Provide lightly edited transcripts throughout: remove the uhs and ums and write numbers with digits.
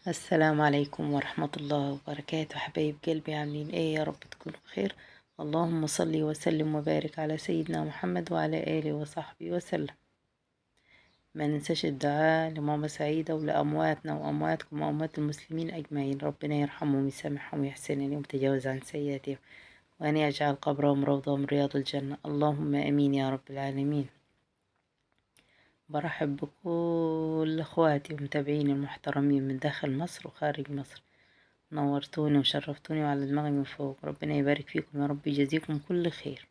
السلام عليكم ورحمة الله وبركاته. حبايب قلبي، عاملين ايه؟ يا رب تكونوا بخير. اللهم صل وسلم وبارك على سيدنا محمد وعلى آله وصحبه وسلم. ما ننساش الدعاء لماما سعيدة ولأمواتنا وأمواتكم وأموات المسلمين أجمعين. ربنا يرحمهم ويسامحهم ويحسن إليهم ويتجاوز عن سيئاتهم، وأن يجعل قبرهم روضة من رياض الجنة. اللهم آمين يا رب العالمين. برحب بكل اخواتي ومتابعيني المحترمين من داخل مصر وخارج مصر. نورتوني وشرفتوني وعلى دماغي من فوق. ربنا يبارك فيكم يا رب، يجازيكم كل خير،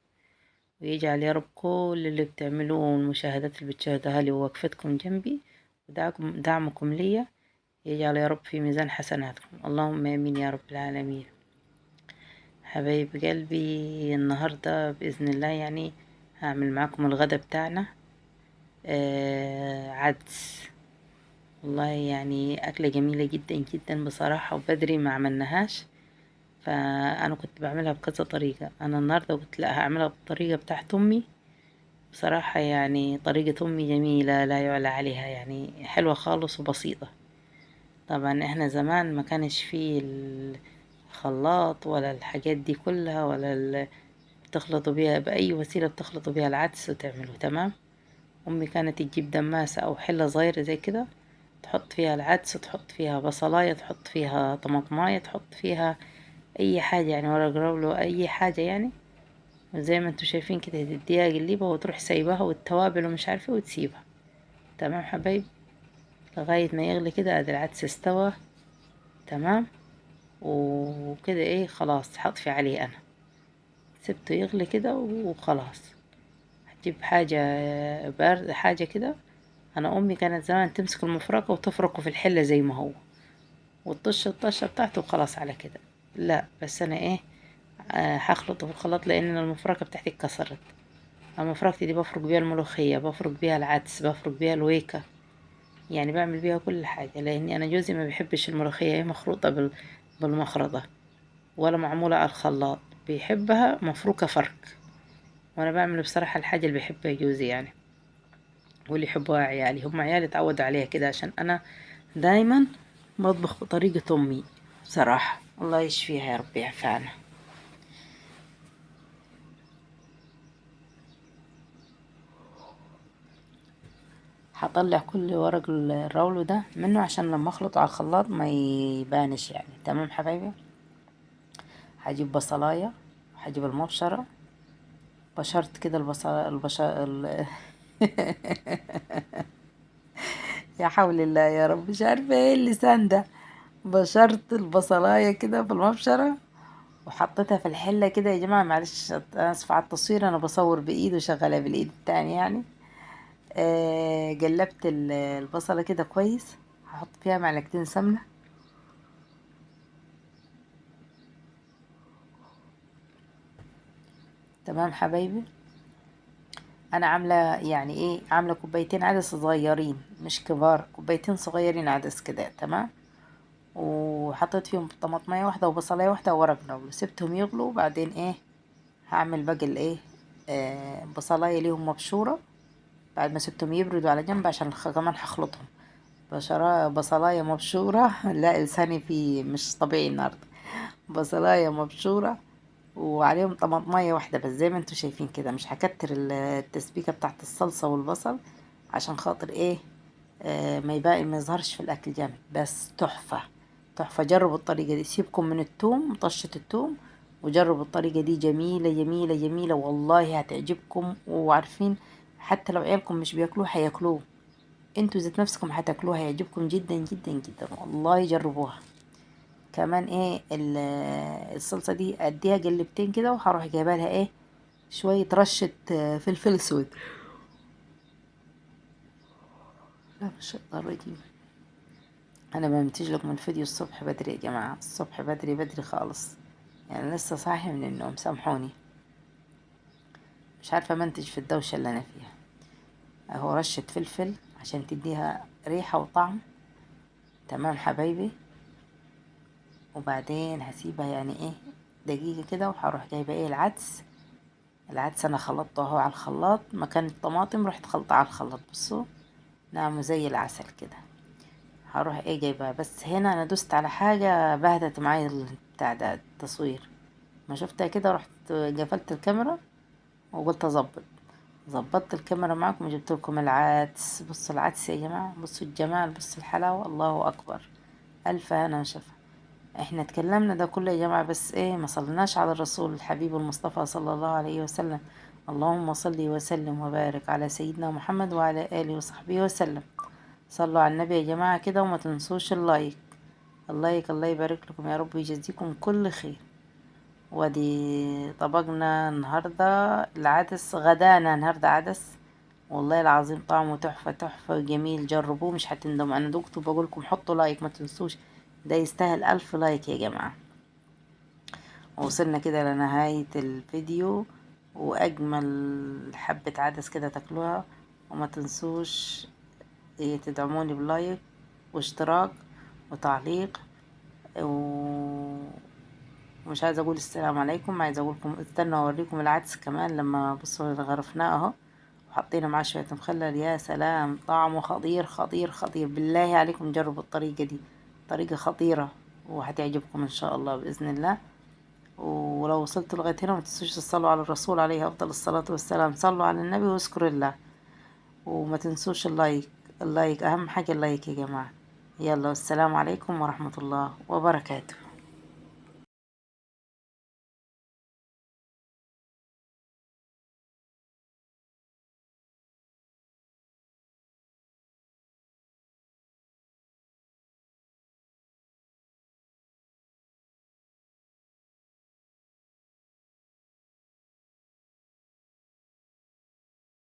ويجعل يا رب كل اللي بتعملوه والمشاهدات اللي بتشاهدوها لي ووقفتكم جنبي ودعمكم ليا يجعل يا رب في ميزان حسناتكم. اللهم امين يا رب العالمين. حبايب قلبي، النهاردة بإذن الله يعني هعمل معاكم الغدا بتاعنا. عدس. والله يعني أكلة جميلة جدا جدا بصراحة، وبدري ما عملناهاش، فأنا كنت بعملها بكذا طريقة. أنا النهاردة قلت لا، هعملها بالطريقة بتاعت أمي. بصراحة يعني طريقة أمي جميلة لا يعلى عليها، يعني حلوة خالص وبسيطة. طبعا احنا زمان ما كانش فيه الخلاط ولا الحاجات دي كلها، ولا بتخلطوا بيها بأي وسيلة، بتخلطوا بيها العدس وتعملوا تمام. أمي كانت تجيب دماسة أو حلة صغيرة زي كده، تحط فيها العدس، تحط فيها بصلاية، تحط فيها طماطماية، تحط فيها اي حاجة يعني، ورق جراولة اي حاجة يعني. وزي ما انتوا شايفين كده تديها قليبة وتروح سايباها، والتوابل ومش عارفة وتسيبها. تمام حبايب، لغاية ما يغلي كده ادي العدس استوى تمام. وكده ايه خلاص هطفي عليه انا، سبته يغلي كده وخلاص. هتجيب حاجة بارد حاجة كده. انا امي كانت زمان تمسك المفرقة وتفركه في الحلة زي ما هو، وتطش الطشة بتاعته وخلاص على كده. لا بس انا ايه، هخلطه في الخلاط لان المفرقة بتاعتي اتكسرت. اما فركتي دي بفرك بيها الملوخية، بفرك بيها العدس، بفرك بيها الويكة، يعني بعمل بيها كل حاجة. لاني انا جوزي ما بيحبش الملوخية هي مخروطة بالمخرطة، ولا معمولة على الخلاط، بيحبها مفروكة فرك. وانا بعمل بصراحة الحاجة اللي بيحبها جوزي يعني، واللي يحبوها عيالي. هم عيالي اتعودوا عليها كده، عشان انا دايما بطبخ بطريقة امي بصراحة. الله يشفيها يا رب يعفانا. هطلع كل ورق الرولو ده منه عشان لما اخلطه على الخلاط ما يبانش يعني. تمام حبايبي، هجيب بصلاية، هجيب المبشرة، بشرت كده يا حول الله يا رب، مش عارفة ايه اللسان ده. بشرت البصلاية كده في المبشرة وحطيتها في الحلة كده. يا جماعة معلش اسف على التصوير، انا بصور بايد وشغالة بالايد التانية يعني. قلبت البصلة كده كويس، هحط فيها معلقتين سمنة. تمام حبايبي، انا عامله يعني ايه، عامله كوبايتين عدس صغيرين مش كبار، كوبايتين صغيرين عدس كده تمام. وحطيت فيهم طماطمية واحده وبصلايه واحده وورق لورا، سبتهم يغلوا. وبعدين ايه، هعمل باقي الايه، بصلايه ليهم مبشوره. بعد ما سبتهم يبردوا على جنب عشان كمان هخلطهم. بصلايه مبشوره لا لساني فيه مش طبيعي النهارده. بصلايه مبشوره وعليهم طماطمية واحدة بس زي ما انتوا شايفين كده. مش هكتر التسبيكة بتاعت الصلصة والبصل عشان خاطر ايه، ما يبقى ما يظهرش في الاكل جامد. بس تحفة تحفة، جربوا الطريقة دي. سيبكم من التوم، طشة التوم، وجربوا الطريقة دي. جميلة جميلة جميلة والله هتعجبكم. وعارفين حتى لو عيالكم مش بياكلوه هياكلوه، انتوا ذات نفسكم هتاكلوها، هيعجبكم جدا جدا جدا والله. جربوها. كمان ايه الصلصة دي اديها قلبتين كده، وهروح جايبه لها ايه شوية رشة فلفل اسود. لا مش هقدر الرجيم. انا بمنتج لكم الفيديو الصبح بدري يا جماعة، الصبح بدري بدري خالص، يعني لسه صاحي من النوم، سامحوني. مش عارفة منتج في الدوشة اللي انا فيها. اهو رشة فلفل عشان تديها ريحة وطعم. تمام حبايبي. وبعدين هسيبها يعني ايه دقيقة كده، وهروح جايبة ايه العدس. العدس انا خلطته اهو على الخلاط مكان الطماطم، رحت خلطه على الخلاط. بصوا ناعمه زي العسل كده. هروح ايه جايبها. بس هنا انا دوست على حاجة بهدت معايا بتاع ده التصوير، ما شفتها كده رحت قفلت الكاميرا وقلت ظبطت الكاميرا معاكم وجبت لكم العدس. بصوا العدس يا جماعة، بصوا الجمال، بصوا الحلاوة، الله اكبر، الف هنا وشفا. احنا اتكلمنا ده كله يا جماعة، بس ايه ما صلناش على الرسول الحبيب المصطفى صلى الله عليه وسلم. اللهم صل وسلم وبارك على سيدنا محمد وعلى آله وصحبه وسلم. صلوا على النبي يا جماعة كده، وما تنسوش اللايك. اللايك الله يبارك لكم يا رب ويجزيكم كل خير. ودي طبقنا النهاردة العدس، غدانا النهاردة عدس، والله العظيم طعمه تحفة تحفة جميل، جربوه مش هتندموا. انا دكتور بقولكم حطوا لايك ما تنسوش، ده يستاهل 1000 لايك يا جماعة. وصلنا كده لنهاية الفيديو، واجمل حبة عدس كده تاكلوها. وما تنسوش تدعموني بلايك واشتراك وتعليق ومش عايزه اقول السلام عليكم، عايزه اقولكم استنوا اوريكم العدس كمان لما بصوا غرفناه اهو، وحطينا معاه شويه مخلل. يا سلام طعمه خطير خطير خطير، بالله عليكم جربوا الطريقه دي، طريقه خطيره وهتعجبكم ان شاء الله باذن الله. ولو وصلتوا لغايه هنا ما تنسوش تصلوا على الرسول عليه افضل الصلاه والسلام. صلوا على النبي واذكروا الله، وما تنسوش اللايك. اللايك اهم حاجه، اللايك يا جماعه. يلا والسلام عليكم ورحمه الله وبركاته.